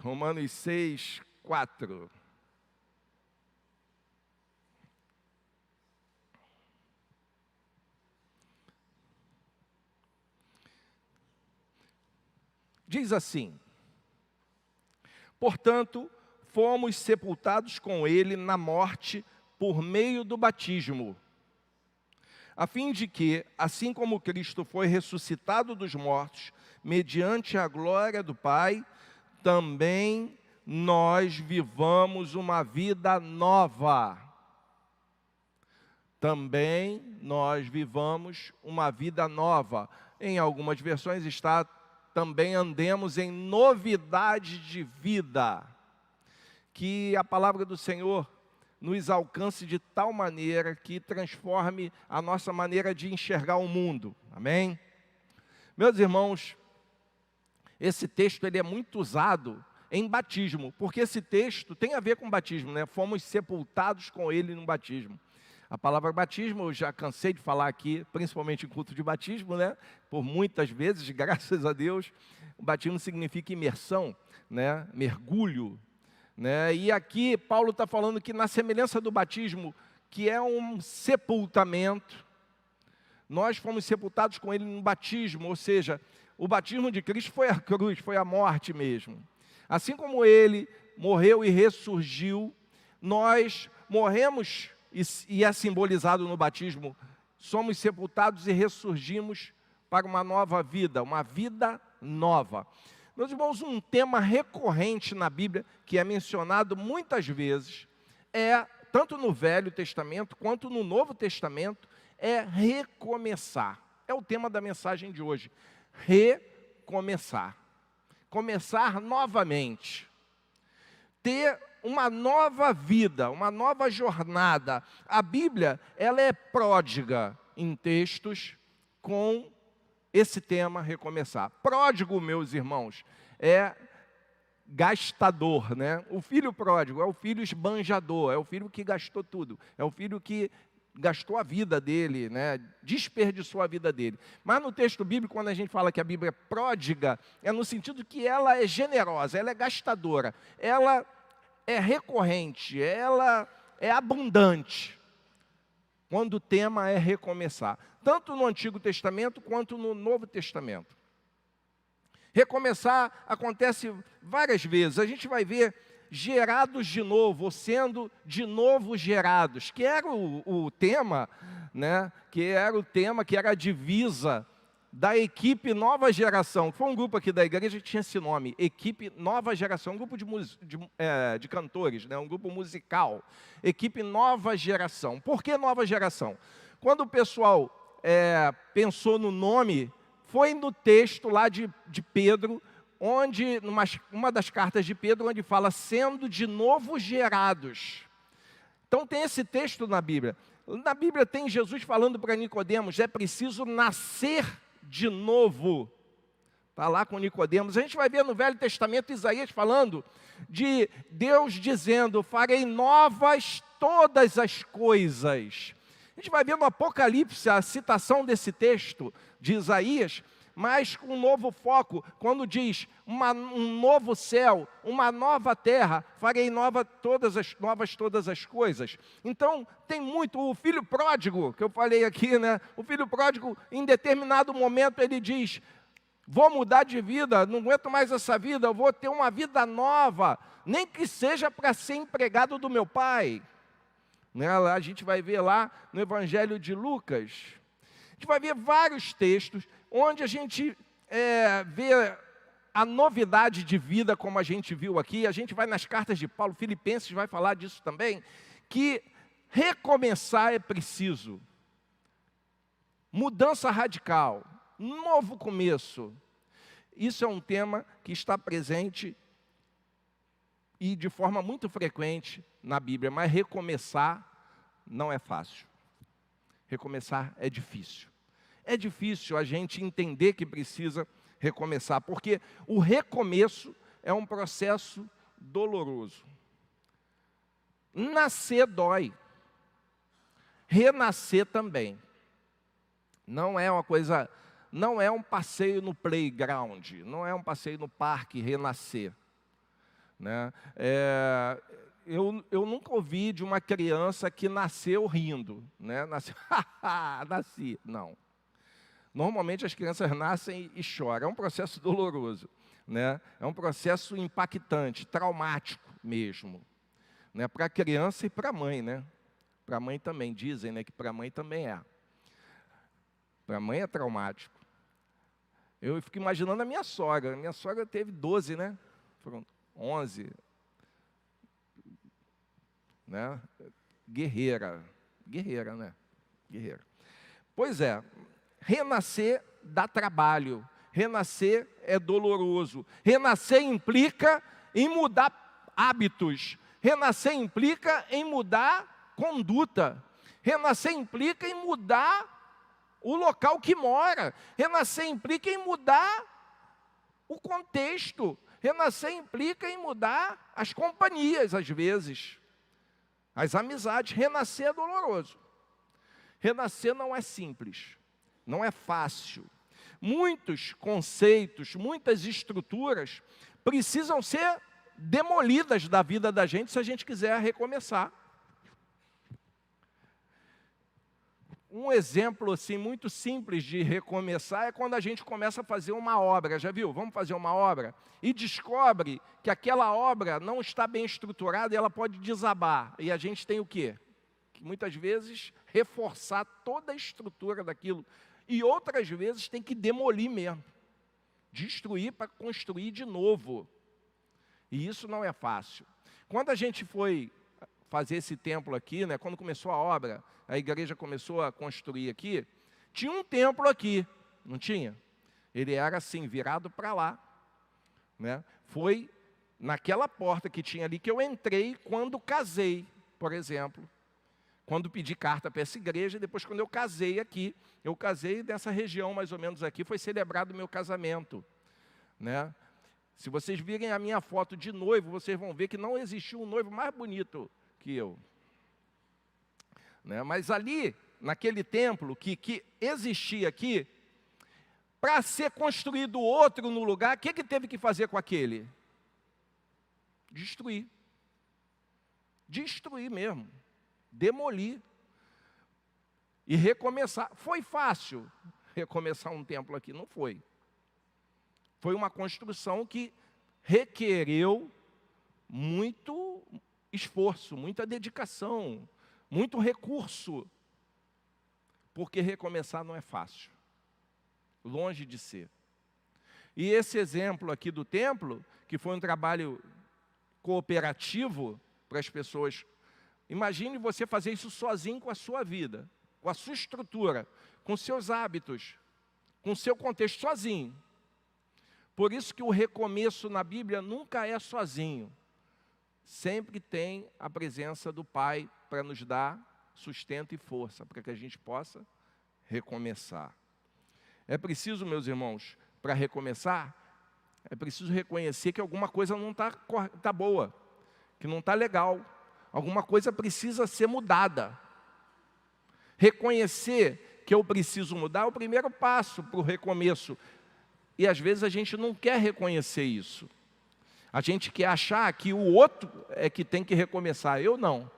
Romanos 6, 4. Diz assim: portanto, fomos sepultados com ele na morte por meio do batismo, a fim de que, assim como Cristo foi ressuscitado dos mortos, mediante a glória do Pai, também nós vivamos uma vida nova. Também nós vivamos uma vida nova. Em algumas versões está também andemos em novidade de vida. Que a palavra do Senhor nos alcance de tal maneira que transforme a nossa maneira de enxergar o mundo. Amém? Meus irmãos, esse texto ele é muito usado em batismo, porque esse texto tem a ver com batismo, né? Fomos sepultados com ele no batismo. A palavra batismo, eu já cansei de falar aqui, principalmente em culto de batismo, né? Por muitas vezes, graças a Deus, o batismo significa imersão, né? Mergulho, né? E aqui Paulo está falando que na semelhança do batismo, que é um sepultamento, nós fomos sepultados com ele no batismo, ou seja, o batismo de Cristo foi a cruz, foi a morte mesmo. Assim como ele morreu e ressurgiu, nós morremos, e é simbolizado no batismo, somos sepultados e ressurgimos para uma nova vida, uma vida nova. Meus irmãos, um tema recorrente na Bíblia, que é mencionado muitas vezes, tanto no Velho Testamento quanto no Novo Testamento, é recomeçar. É o tema da mensagem de hoje. Recomeçar. Começar novamente. Ter uma nova vida, uma nova jornada. A Bíblia, ela é pródiga em textos com esse tema, recomeçar. Pródigo, meus irmãos, é gastador, né? O filho pródigo é o filho esbanjador, é o filho que gastou tudo, é o filho que gastou a vida dele, né? Desperdiçou a vida dele. Mas no texto bíblico, quando a gente fala que a Bíblia é pródiga, é no sentido que ela é generosa, ela é gastadora, ela é recorrente, ela é abundante, quando o tema é recomeçar, tanto no Antigo Testamento quanto no Novo Testamento. Recomeçar acontece várias vezes, a gente vai ver gerados de novo, ou sendo de novo gerados, que era o tema, né? Que era o tema, que era a divisa da equipe Nova Geração. Foi um grupo aqui da igreja que tinha esse nome, Equipe Nova Geração, um grupo de cantores, né? Um grupo musical, Equipe Nova Geração. Por que Nova Geração? Quando o pessoal pensou no nome, foi no texto lá de Pedro, onde, uma das cartas de Pedro, onde fala, sendo de novo gerados. Então tem esse texto na Bíblia. Na Bíblia tem Jesus falando para Nicodemos, é preciso nascer de novo. Está lá com Nicodemos. A gente vai ver no Velho Testamento Isaías falando de Deus dizendo, farei novas todas as coisas. A gente vai ver no Apocalipse a citação desse texto de Isaías, mas com um novo foco, quando diz um novo céu, uma nova terra, farei novas todas as coisas. Então, tem muito, o filho pródigo, que eu falei aqui, né? O filho pródigo, em determinado momento, ele diz, vou mudar de vida, não aguento mais essa vida, eu vou ter uma vida nova, nem que seja para ser empregado do meu pai. Né? A gente vai ver lá no Evangelho de Lucas, a gente vai ver vários textos, onde a gente vê a novidade de vida, como a gente viu aqui. A gente vai nas cartas de Paulo, Filipenses vai falar disso também, que recomeçar é preciso. Mudança radical, novo começo. Isso é um tema que está presente e de forma muito frequente na Bíblia, mas recomeçar não é fácil. Recomeçar é difícil. É difícil a gente entender que precisa recomeçar, porque o recomeço é um processo doloroso. Nascer dói. Renascer também. Não é uma coisa, não é um passeio no playground, não é um passeio no parque renascer. né? Eu nunca ouvi de uma criança que nasceu rindo, né? Nasceu, nasci. Não. Normalmente as crianças nascem e choram. É um processo doloroso, né? É um processo impactante, traumático mesmo, né? Para a criança e para a mãe, né? Para a mãe também, dizem, né, que para a mãe também é. Para a mãe é traumático. Eu fico imaginando a minha sogra. Minha sogra teve 12, né? Foram 11. Né? Guerreira, né? Guerreira. Pois é, renascer dá trabalho, renascer é doloroso, renascer implica em mudar hábitos, renascer implica em mudar conduta, renascer implica em mudar o local que mora, renascer implica em mudar o contexto, renascer implica em mudar as companhias às vezes. As amizades, renascer é doloroso. Renascer não é simples, não é fácil. Muitos conceitos, muitas estruturas precisam ser demolidas da vida da gente se a gente quiser recomeçar. Um exemplo assim, muito simples de recomeçar é quando a gente começa a fazer uma obra. Já viu? Vamos fazer uma obra e descobre que aquela obra não está bem estruturada e ela pode desabar. E a gente tem o quê? Que muitas vezes reforçar toda a estrutura daquilo. E outras vezes tem que demolir mesmo. Destruir para construir de novo. E isso não é fácil. Quando a gente foi fazer esse templo aqui, né, quando começou a obra, a igreja começou a construir aqui, tinha um templo aqui, não tinha? Ele era assim, virado para lá, né? Foi naquela porta que tinha ali que eu entrei quando casei, por exemplo. Quando pedi carta para essa igreja, e depois quando eu casei aqui, eu casei nessa região mais ou menos aqui, foi celebrado o meu casamento, né? Se vocês virem a minha foto de noivo, vocês vão ver que não existiu um noivo mais bonito que eu. Né? Mas ali, naquele templo que existia aqui, para ser construído outro no lugar, o que teve que fazer com aquele? Destruir. Destruir mesmo. Demolir. E recomeçar. Foi fácil recomeçar um templo aqui? Não foi. Foi uma construção que requereu muito esforço, muita dedicação, muito recurso. Porque recomeçar não é fácil. Longe de ser. E esse exemplo aqui do templo, que foi um trabalho cooperativo para as pessoas. Imagine você fazer isso sozinho com a sua vida, com a sua estrutura, com seus hábitos, com o seu contexto, sozinho. Por isso que o recomeço na Bíblia nunca é sozinho. Sempre tem a presença do Pai para nos dar sustento e força, para que a gente possa recomeçar. É preciso, meus irmãos, para recomeçar, é preciso reconhecer que alguma coisa não está boa, que não está legal. Alguma coisa precisa ser mudada. Reconhecer que eu preciso mudar é o primeiro passo para o recomeço. E às vezes a gente não quer reconhecer isso. A gente quer achar que o outro é que tem que recomeçar, eu não.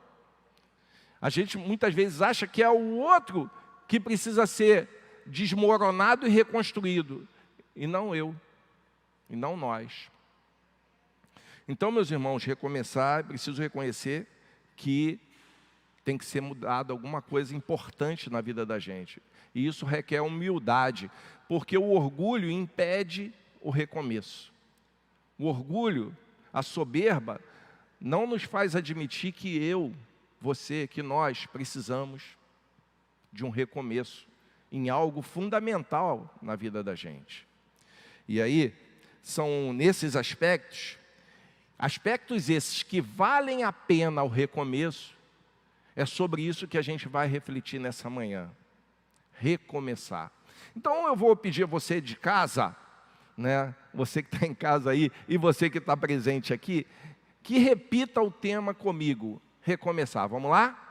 A gente muitas vezes acha que é o outro que precisa ser desmoronado e reconstruído, e não eu, e não nós. Então, meus irmãos, recomeçar, é preciso reconhecer que tem que ser mudado alguma coisa importante na vida da gente. E isso requer humildade, porque o orgulho impede o recomeço. O orgulho, a soberba, não nos faz admitir que eu, você, que nós precisamos de um recomeço em algo fundamental na vida da gente. E aí, são nesses aspectos esses que valem a pena o recomeço, é sobre isso que a gente vai refletir nessa manhã. Recomeçar. Então eu vou pedir a você de casa, né, você que está em casa aí e você que está presente aqui, que repita o tema comigo. Recomeçar. Vamos lá?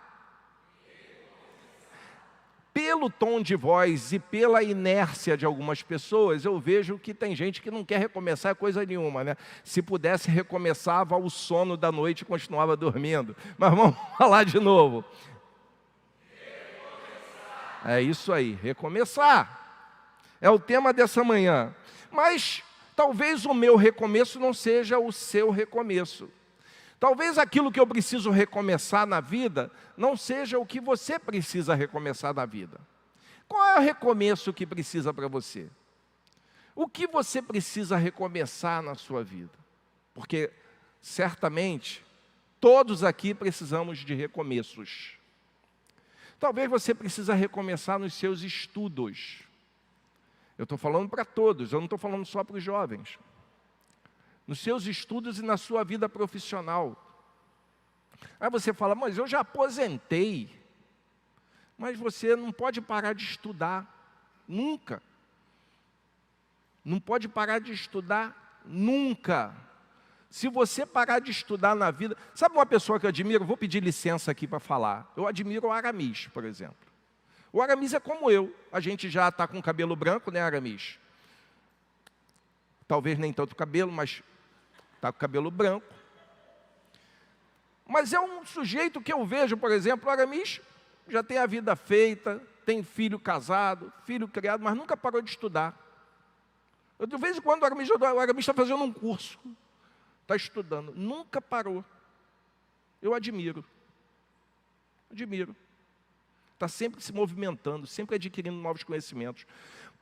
pelo tom de voz e pela inércia de algumas pessoas, eu vejo que tem gente que não quer recomeçar coisa nenhuma, né? Se pudesse, recomeçava o sono da noite e continuava dormindo. Mas vamos falar de novo. É isso aí, recomeçar. É o tema dessa manhã. Mas talvez o meu recomeço não seja o seu recomeço. Talvez aquilo que eu preciso recomeçar na vida não seja o que você precisa recomeçar na vida. Qual é o recomeço que precisa para você? O que você precisa recomeçar na sua vida? Porque, certamente, todos aqui precisamos de recomeços. Talvez você precisa recomeçar nos seus estudos. Eu estou falando para todos, eu não estou falando só para os jovens. Nos seus estudos e na sua vida profissional. Aí você fala, mas eu já aposentei. Mas você não pode parar de estudar, nunca. Não pode parar de estudar, nunca. Se você parar de estudar na vida... Sabe uma pessoa que eu admiro? Vou pedir licença aqui para falar. Eu admiro o Aramis, por exemplo. O Aramis é como eu. A gente já está com cabelo branco, né, Aramis? Talvez nem tanto cabelo, mas... está com cabelo branco. Mas é um sujeito que eu vejo, por exemplo, o Aramis já tem a vida feita, tem filho casado, filho criado, mas nunca parou de estudar. De vez em quando o Aramis está fazendo um curso, está estudando, nunca parou. Eu admiro. Admiro. Está sempre se movimentando, sempre adquirindo novos conhecimentos.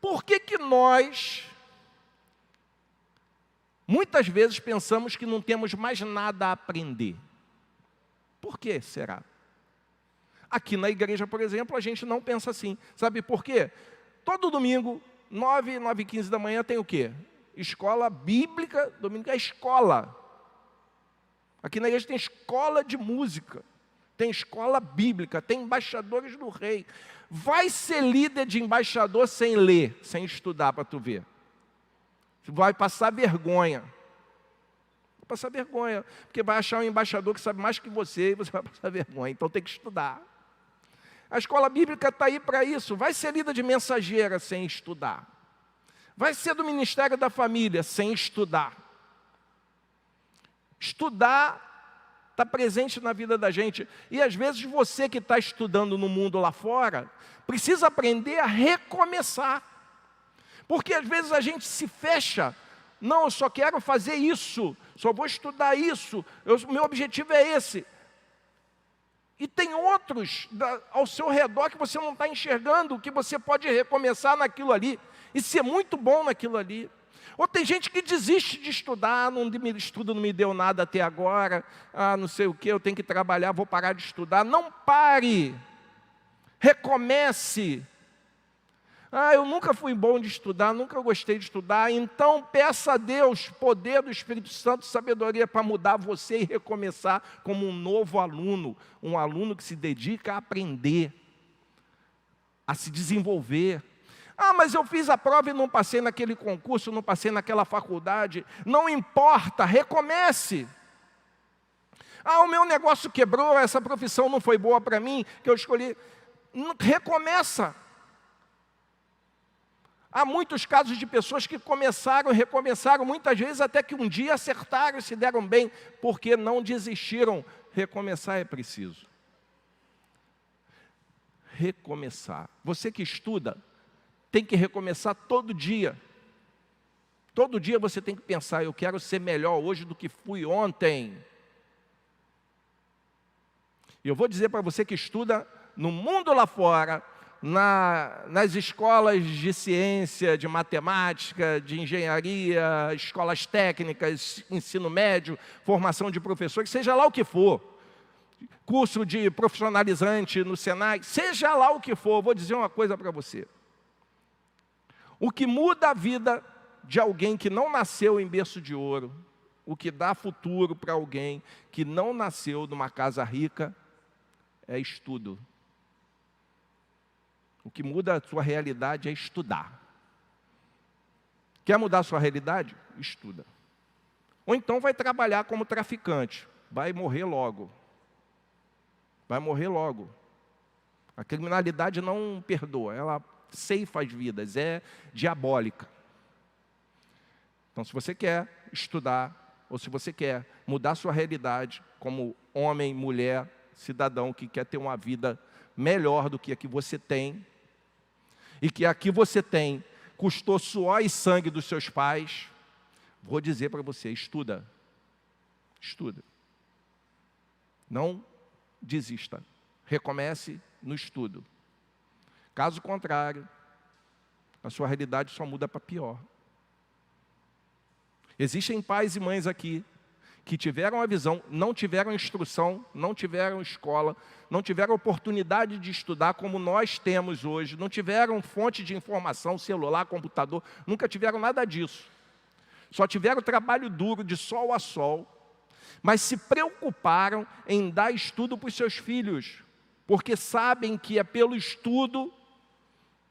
Por que nós... muitas vezes pensamos que não temos mais nada a aprender. Por que será? Aqui na igreja, por exemplo, a gente não pensa assim. Sabe por quê? Todo domingo, 9h15 da manhã, tem o quê? Escola bíblica, domingo é escola. Aqui na igreja tem escola de música, tem escola bíblica, tem embaixadores do rei. Vai ser líder de embaixador sem ler, sem estudar para tu ver. Vai passar vergonha. Vai passar vergonha, porque vai achar um embaixador que sabe mais que você e você vai passar vergonha. Então tem que estudar. A escola bíblica está aí para isso. Vai ser líder de mensageira sem estudar. Vai ser do Ministério da Família sem estudar. Estudar está presente na vida da gente. E às vezes você que está estudando no mundo lá fora, precisa aprender a recomeçar. Porque às vezes a gente se fecha. Não, eu só quero fazer isso, só vou estudar isso, meu objetivo é esse. E tem outros ao seu redor que você não está enxergando, que você pode recomeçar naquilo ali e ser muito bom naquilo ali. Ou tem gente que desiste de estudar, estudo não me deu nada até agora, não sei o que, eu tenho que trabalhar, vou parar de estudar. Não pare, recomece. Eu nunca fui bom de estudar, nunca gostei de estudar, então peça a Deus poder do Espírito Santo, sabedoria para mudar você e recomeçar como um novo aluno, um aluno que se dedica a aprender, a se desenvolver. Mas eu fiz a prova e não passei naquele concurso, não passei naquela faculdade. Não importa, recomece. O meu negócio quebrou, essa profissão não foi boa para mim, que eu escolhi. Recomeça. Há muitos casos de pessoas que começaram e recomeçaram, muitas vezes até que um dia acertaram e se deram bem, porque não desistiram. Recomeçar é preciso. Recomeçar. Você que estuda, tem que recomeçar todo dia. Todo dia você tem que pensar, eu quero ser melhor hoje do que fui ontem. E eu vou dizer para você que estuda no mundo lá fora, nas escolas de ciência, de matemática, de engenharia, escolas técnicas, ensino médio, formação de professores, seja lá o que for, curso de profissionalizante no Senai, seja lá o que for, vou dizer uma coisa para você. O que muda a vida de alguém que não nasceu em berço de ouro, o que dá futuro para alguém que não nasceu numa casa rica, é estudo. O que muda a sua realidade é estudar. Quer mudar a sua realidade? Estuda. Ou então vai trabalhar como traficante. Vai morrer logo. Vai morrer logo. A criminalidade não perdoa, ela ceifa as vidas, é diabólica. Então, se você quer estudar, ou se você quer mudar sua realidade como homem, mulher, cidadão que quer ter uma vida melhor do que a que você tem, e que a que você tem custou suor e sangue dos seus pais, vou dizer para você, estuda. Estuda. Não desista. Recomece no estudo. Caso contrário, a sua realidade só muda para pior. Existem pais e mães aqui que tiveram a visão, não tiveram instrução, não tiveram escola, não tiveram oportunidade de estudar como nós temos hoje, não tiveram fonte de informação, celular, computador, nunca tiveram nada disso. Só tiveram trabalho duro de sol a sol, mas se preocuparam em dar estudo para os seus filhos, porque sabem que é pelo estudo,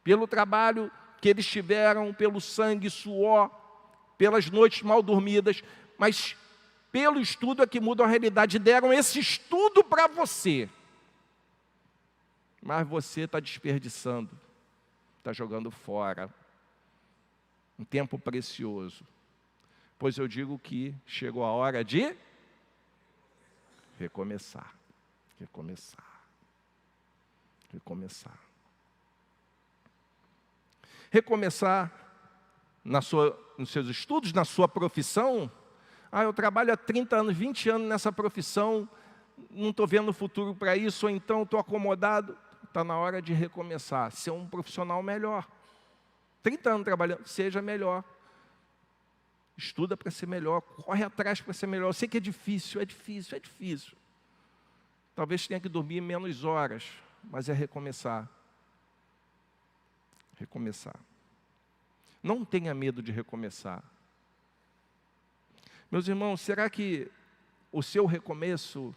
pelo trabalho que eles tiveram, pelo sangue, suor, pelas noites mal dormidas, mas pelo estudo é que mudam a realidade. Deram esse estudo para você, mas você está desperdiçando, está jogando fora um tempo precioso. Pois eu digo que chegou a hora de recomeçar, recomeçar, recomeçar. Recomeçar nos seus estudos, na sua profissão. Eu trabalho há 30 anos, 20 anos nessa profissão, não estou vendo futuro para isso, ou então estou acomodado. Está na hora de recomeçar, ser um profissional melhor. 30 anos trabalhando, seja melhor. Estuda para ser melhor, corre atrás para ser melhor. Eu sei que é difícil, é difícil, é difícil. Talvez tenha que dormir menos horas, mas é recomeçar. Recomeçar. Não tenha medo de recomeçar. Meus irmãos, será que o seu recomeço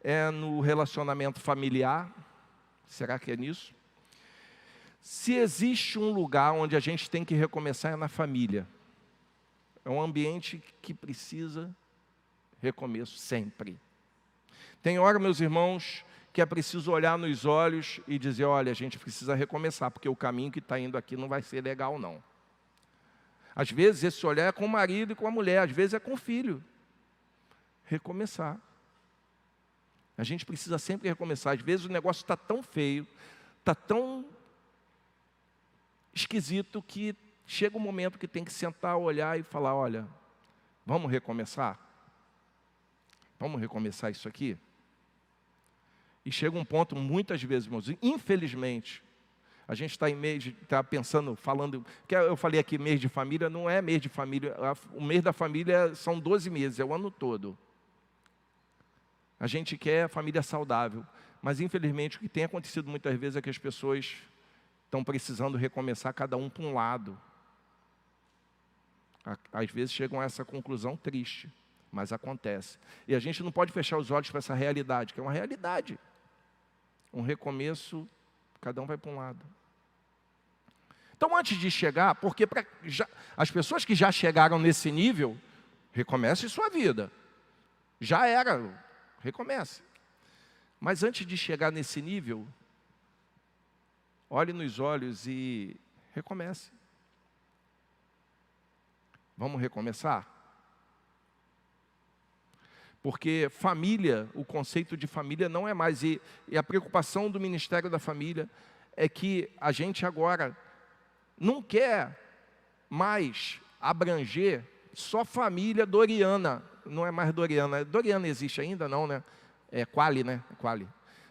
é no relacionamento familiar? Será que é nisso? Se existe um lugar onde a gente tem que recomeçar, é na família. É um ambiente que precisa recomeço sempre. Tem hora, meus irmãos, que é preciso olhar nos olhos e dizer, olha, a gente precisa recomeçar, porque o caminho que está indo aqui não vai ser legal, não. Às vezes, esse olhar é com o marido e com a mulher, às vezes é com o filho. Recomeçar. A gente precisa sempre recomeçar. Às vezes o negócio está tão feio, está tão esquisito, que chega um momento que tem que sentar, olhar e falar, olha, vamos recomeçar? Vamos recomeçar isso aqui? E chega um ponto, muitas vezes, irmãos, infelizmente, a gente está pensando, falando, que eu falei aqui mês de família, não é mês de família, o mês da família são 12 meses, é o ano todo. A gente quer família saudável, mas infelizmente o que tem acontecido muitas vezes é que as pessoas estão precisando recomeçar cada um para um lado. Às vezes chegam a essa conclusão triste, mas acontece. E a gente não pode fechar os olhos para essa realidade, que é uma realidade. Um recomeço, cada um vai para um lado. Então, antes de chegar, porque as pessoas que já chegaram nesse nível, recomece sua vida. Já era, recomece. Mas antes de chegar nesse nível, olhe nos olhos e recomece. Vamos recomeçar? Porque família, o conceito de família não é mais. E a preocupação do Ministério da Família é que a gente agora não quer mais abranger só família doriana. Não é mais doriana. Doriana existe ainda? Não, né? É Quali, né? Quali.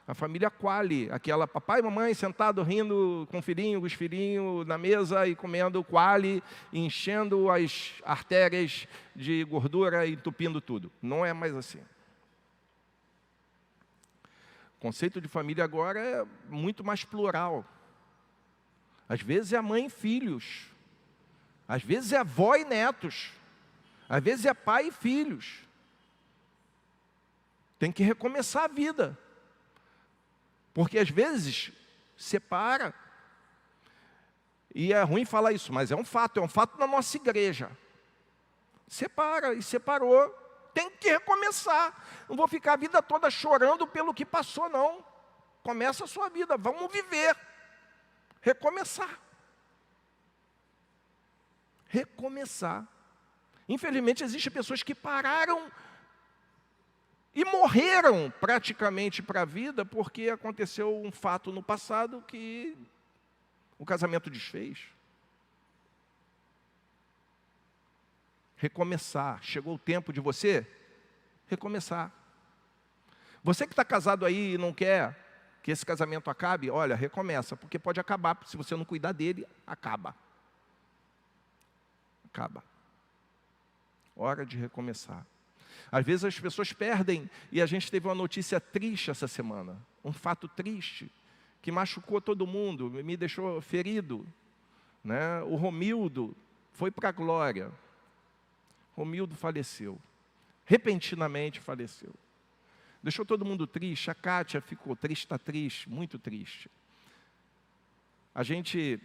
A família Quali, aquela papai e mamãe sentado rindo com os filhinhos na mesa e comendo Quali, enchendo as artérias de gordura e entupindo tudo. Não é mais assim. O conceito de família agora é muito mais plural. Às vezes é mãe e filhos. Às vezes é avó e netos. Às vezes é pai e filhos. Tem que recomeçar a vida. Porque às vezes separa. E é ruim falar isso, mas é um fato na nossa igreja. Separa, e separou. Tem que recomeçar. Não vou ficar a vida toda chorando pelo que passou, não. Começa a sua vida, vamos viver. Recomeçar. Recomeçar. Infelizmente, existem pessoas que pararam e morreram praticamente para a vida porque aconteceu um fato no passado que o casamento desfez. Recomeçar. Chegou o tempo de você recomeçar. Você que está casado aí e não quer que esse casamento acabe, olha, recomeça, porque pode acabar. Se você não cuidar dele, acaba. Acaba. Hora de recomeçar. Às vezes as pessoas perdem, e a gente teve uma notícia triste essa semana, um fato triste, que machucou todo mundo, me deixou ferido, né? O Romildo foi para a glória. Romildo faleceu, repentinamente faleceu. Deixou todo mundo triste, a Kátia ficou triste, está triste, muito triste. A gente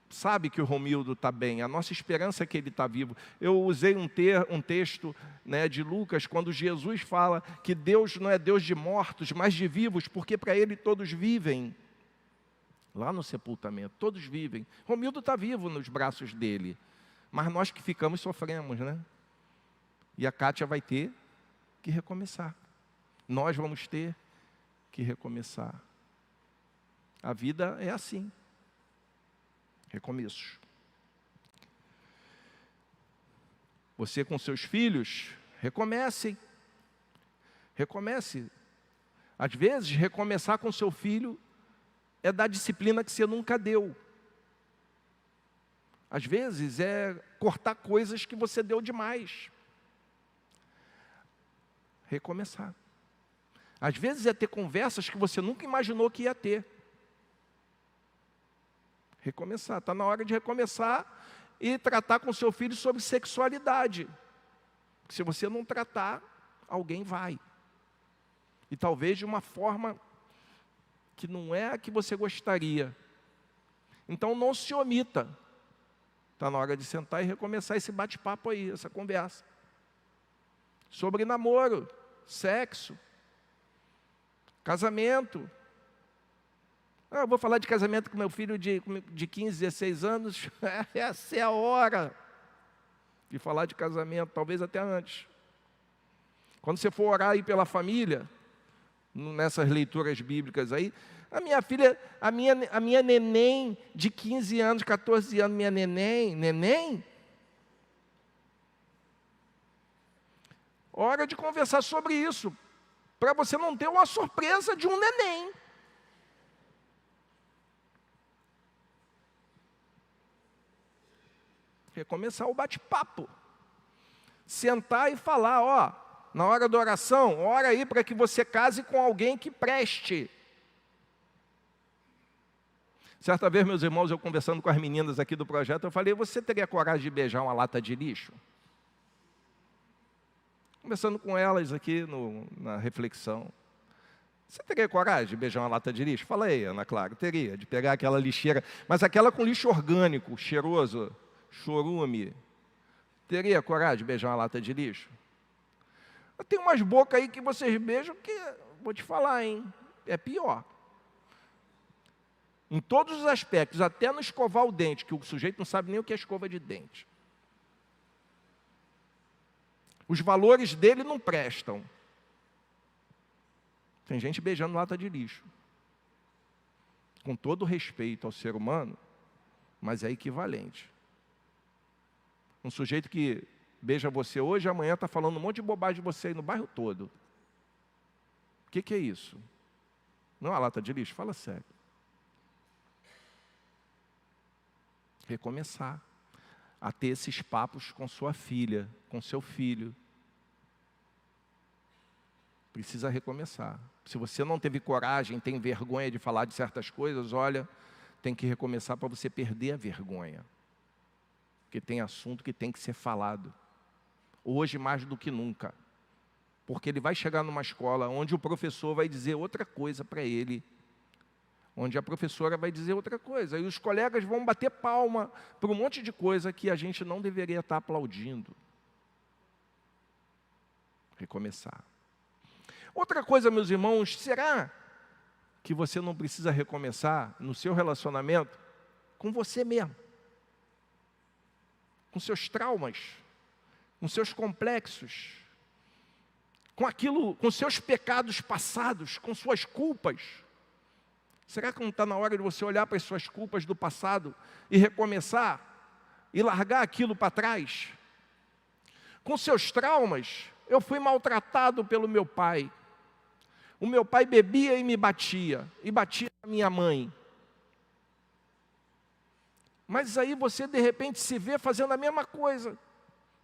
sabe que o Romildo está bem, a nossa esperança é que ele está vivo. Eu usei um texto, né, de Lucas, quando Jesus fala que Deus não é Deus de mortos, mas de vivos, porque para Ele todos vivem. Lá no sepultamento, todos vivem. Romildo está vivo nos braços dele, mas nós que ficamos sofremos, né? E a Kátia vai ter que recomeçar. Nós vamos ter que recomeçar. A vida é assim. Recomeços. Você com seus filhos, recomece. Recomece. Às vezes, recomeçar com seu filho é dar disciplina que você nunca deu. Às vezes, é cortar coisas que você deu demais. Recomeçar. Às vezes, é ter conversas que você nunca imaginou que ia ter. Recomeçar. Está na hora de recomeçar e tratar com seu filho sobre sexualidade. Porque se você não tratar, alguém vai. E talvez de uma forma que não é a que você gostaria. Então não se omita. Está na hora de sentar e recomeçar esse bate-papo aí, essa conversa. Sobre namoro, sexo, casamento. Eu vou falar de casamento com meu filho de 15, 16 anos. Essa é a hora de falar de casamento, talvez até antes. Quando você for orar aí pela família, nessas leituras bíblicas aí, a minha filha, a minha neném de 15 anos, 14 anos, minha neném, hora de conversar sobre isso, para você não ter uma surpresa de um neném. Recomeçar o bate-papo. Sentar e falar, ó, na hora da oração, ora aí para que você case com alguém que preste. Certa vez, meus irmãos, eu conversando com as meninas aqui do projeto, eu falei, você teria coragem de beijar uma lata de lixo? Conversando com elas aqui na reflexão. Você teria coragem de beijar uma lata de lixo? Fala aí, Ana Clara, teria, de pegar aquela lixeira, mas aquela com lixo orgânico, cheiroso, chorume. Teria coragem de beijar uma lata de lixo? Tem umas bocas aí que vocês beijam que, vou te falar, hein, é pior. Em todos os aspectos, até no escovar o dente, que o sujeito não sabe nem o que é escova de dente. Os valores dele não prestam. Tem gente beijando lata de lixo. Com todo respeito ao ser humano, mas é equivalente. Um sujeito que beija você hoje, amanhã está falando um monte de bobagem de você aí no bairro todo. O que é isso? Não é uma lata de lixo? Fala sério. Recomeçar a ter esses papos com sua filha, com seu filho. Precisa recomeçar. Se você não teve coragem, tem vergonha de falar de certas coisas, olha, tem que recomeçar para você perder a vergonha. Porque tem assunto que tem que ser falado. Hoje mais do que nunca. Porque ele vai chegar numa escola onde o professor vai dizer outra coisa para ele. Onde a professora vai dizer outra coisa. E os colegas vão bater palma para um monte de coisa que a gente não deveria estar aplaudindo. Recomeçar. Outra coisa, meus irmãos, será que você não precisa recomeçar no seu relacionamento com você mesmo? Com seus traumas, com seus complexos, com seus pecados passados, com suas culpas. Será que não está na hora de você olhar para as suas culpas do passado e recomeçar e largar aquilo para trás? Com seus traumas, eu fui maltratado pelo meu pai. O meu pai bebia e batia a minha mãe. Mas aí você de repente se vê fazendo a mesma coisa,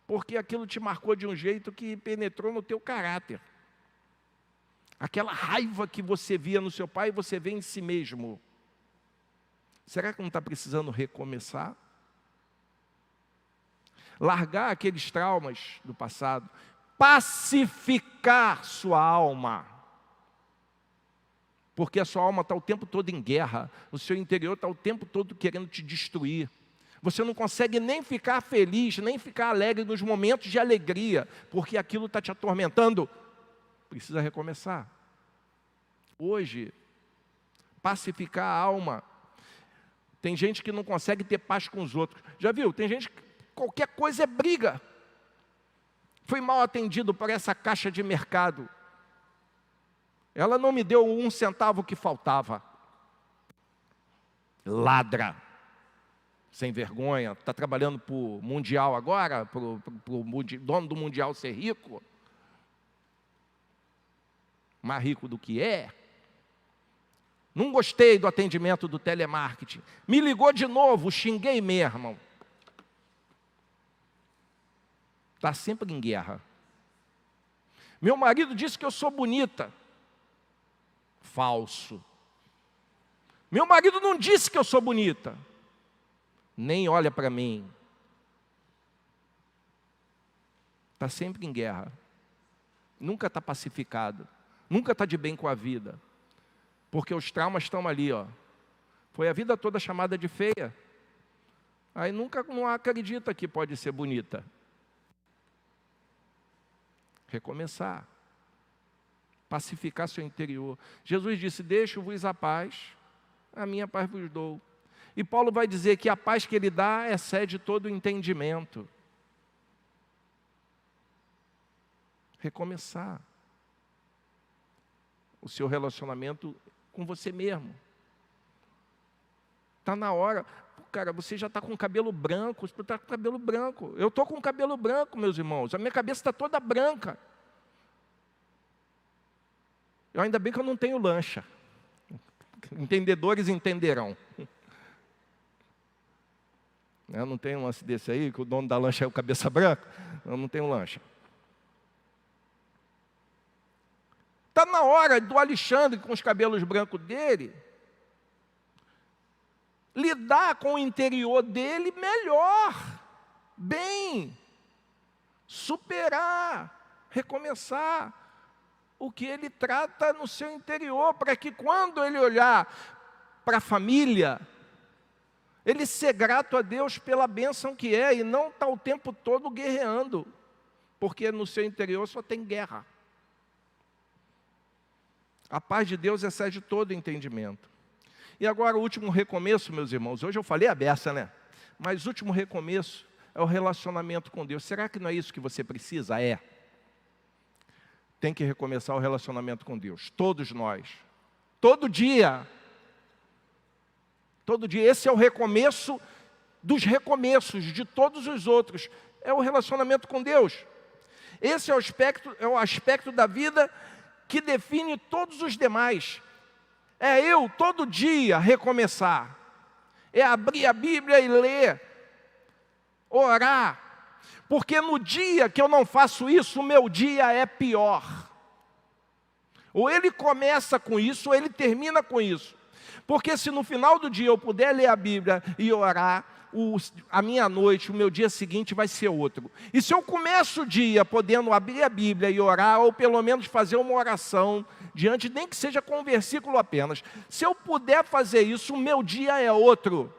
porque aquilo te marcou de um jeito que penetrou no teu caráter. Aquela raiva que você via no seu pai, você vê em si mesmo. Será que não está precisando recomeçar? Largar aqueles traumas do passado, pacificar sua alma. Porque a sua alma está o tempo todo em guerra, o seu interior está o tempo todo querendo te destruir. Você não consegue nem ficar feliz, nem ficar alegre nos momentos de alegria, porque aquilo está te atormentando. Precisa recomeçar. Hoje, pacificar a alma. Tem gente que não consegue ter paz com os outros. Já viu? Tem gente que qualquer coisa é briga. Fui mal atendido por essa caixa de mercado. Ela não me deu 1 centavo que faltava. Ladra. Sem vergonha. Está trabalhando para o Mundial agora? Para o dono do Mundial ser rico? Mais rico do que é? Não gostei do atendimento do telemarketing. Me ligou de novo, xinguei mesmo, irmão. Está sempre em guerra. Meu marido disse que eu sou bonita. Falso. Meu marido não disse que eu sou bonita. Nem olha para mim. Está sempre em guerra. Nunca está pacificado. Nunca está de bem com a vida. Porque os traumas estão ali, ó. Foi a vida toda chamada de feia. Aí nunca não acredita que pode ser bonita. Recomeçar. Pacificar seu interior. Jesus disse, deixo-vos a paz, a minha paz vos dou. E Paulo vai dizer que a paz que ele dá excede todo o entendimento. Recomeçar. O seu relacionamento com você mesmo. Está na hora. Cara, você já está com cabelo branco, você está com cabelo branco. Eu estou com cabelo branco, meus irmãos. A minha cabeça está toda branca. Ainda bem que eu não tenho lancha. Entendedores entenderão. Eu não tenho um lance desse aí, que o dono da lancha é o cabeça branca. Eu não tenho lancha. Está na hora do Alexandre, com os cabelos brancos dele, lidar com o interior dele melhor, bem, superar, recomeçar o que ele trata no seu interior, para que quando ele olhar para a família, ele ser grato a Deus pela bênção que é, e não estar o tempo todo guerreando, porque no seu interior só tem guerra. A paz de Deus excede todo entendimento. E agora o último recomeço, meus irmãos. Hoje eu falei a beça, né? Mas o último recomeço é o relacionamento com Deus. Será que não é isso que você precisa? É. Tem que recomeçar o relacionamento com Deus. Todos nós. Todo dia. Todo dia. Esse é o recomeço dos recomeços de todos os outros. É o relacionamento com Deus. Esse é o aspecto da vida que define todos os demais. É eu, todo dia, recomeçar. É abrir a Bíblia e ler. Orar. Porque no dia que eu não faço isso, o meu dia é pior. Ou ele começa com isso, ou ele termina com isso. Porque se no final do dia eu puder ler a Bíblia e orar, a minha noite, o meu dia seguinte vai ser outro. E se eu começo o dia podendo abrir a Bíblia e orar, ou pelo menos fazer uma oração, diante, nem que seja com um versículo apenas. Se eu puder fazer isso, o meu dia é outro.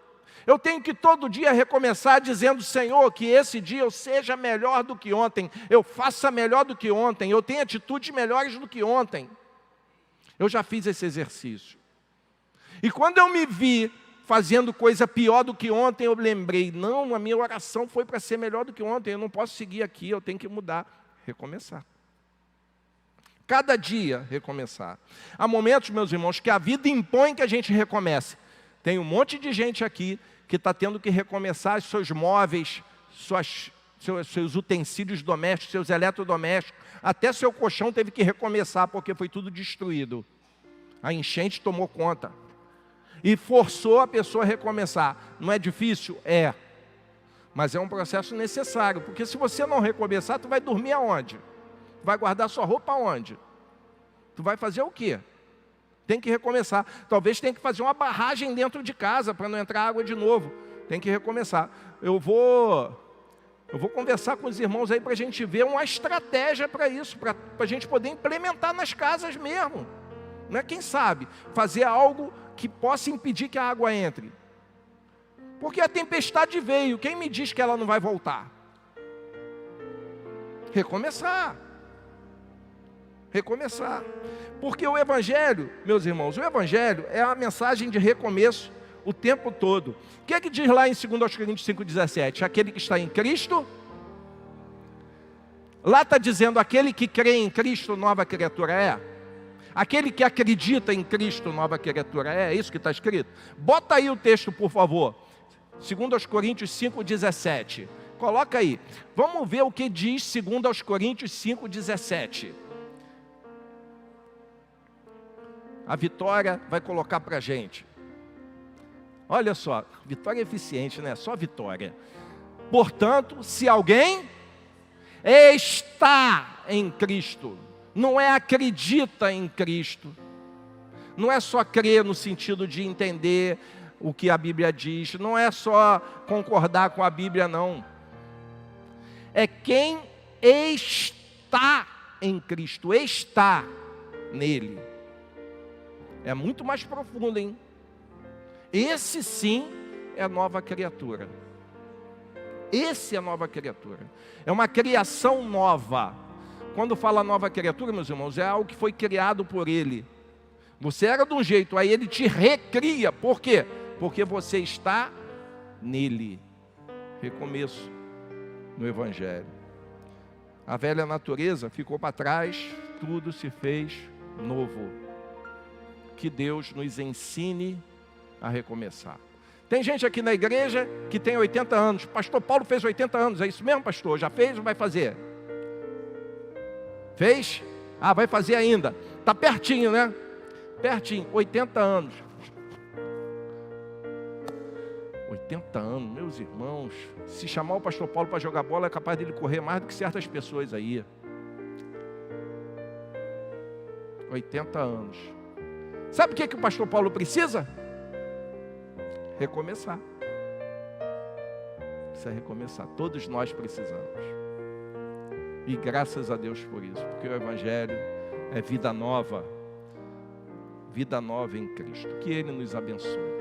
Eu tenho que todo dia recomeçar dizendo: Senhor, que esse dia eu seja melhor do que ontem, eu faça melhor do que ontem, eu tenha atitudes melhores do que ontem. Eu já fiz esse exercício. E quando eu me vi fazendo coisa pior do que ontem, eu lembrei: não, a minha oração foi para ser melhor do que ontem, eu não posso seguir aqui, eu tenho que mudar, recomeçar. Cada dia recomeçar. Há momentos, meus irmãos, que a vida impõe que a gente recomece. Tem um monte de gente aqui que está tendo que recomeçar os seus móveis, seus utensílios domésticos, seus eletrodomésticos. Até seu colchão teve que recomeçar, porque foi tudo destruído. A enchente tomou conta. E forçou a pessoa a recomeçar. Não é difícil? É. Mas é um processo necessário, porque se você não recomeçar, tu vai dormir aonde? Tu vai guardar sua roupa aonde? Tu vai fazer o quê? Tem que recomeçar. Talvez tenha que fazer uma barragem dentro de casa para não entrar água de novo. Tem que recomeçar. Eu vou conversar com os irmãos aí para a gente ver uma estratégia para isso, para a gente poder implementar nas casas mesmo. Não é, quem sabe, fazer algo que possa impedir que a água entre. Porque a tempestade veio, quem me diz que ela não vai voltar? Recomeçar. Recomeçar. Porque o Evangelho, meus irmãos, o Evangelho é a mensagem de recomeço o tempo todo. O que é que diz lá em 2 Coríntios 5,17? Aquele que está em Cristo. Lá está dizendo: aquele que crê em Cristo, nova criatura é. Aquele que acredita em Cristo, nova criatura é. É isso que está escrito? Bota aí o texto, por favor. 2 Coríntios 5,17. Coloca aí. Vamos ver o que diz 2 Coríntios 5,17. A Vitória vai colocar para a gente. Olha só, Vitória é eficiente, né? Só Vitória. Portanto, se alguém está em Cristo, não é acredita em Cristo, não é só crer no sentido de entender o que a Bíblia diz, não é só concordar com a Bíblia, não. É quem está em Cristo, está nele. É muito mais profundo, hein? Esse sim é a nova criatura. Esse é a nova criatura. É uma criação nova. Quando fala nova criatura, meus irmãos, é algo que foi criado por Ele. Você era de um jeito, aí Ele te recria. Por quê? Porque você está nele. Recomeço no Evangelho. A velha natureza ficou para trás, tudo se fez novo. Que Deus nos ensine a recomeçar. Tem gente aqui na igreja que tem 80 anos. Pastor Paulo fez 80 anos, é isso mesmo, pastor? Já fez ou vai fazer? Fez? Ah, vai fazer ainda. Está pertinho, né? Pertinho, 80 anos. 80 anos, meus irmãos. Se chamar o pastor Paulo para jogar bola, é capaz dele correr mais do que certas pessoas aí. 80 anos. Sabe o que o pastor Paulo precisa? Recomeçar. Precisa recomeçar. Todos nós precisamos. E graças a Deus por isso. Porque o Evangelho é vida nova. Vida nova em Cristo. Que Ele nos abençoe.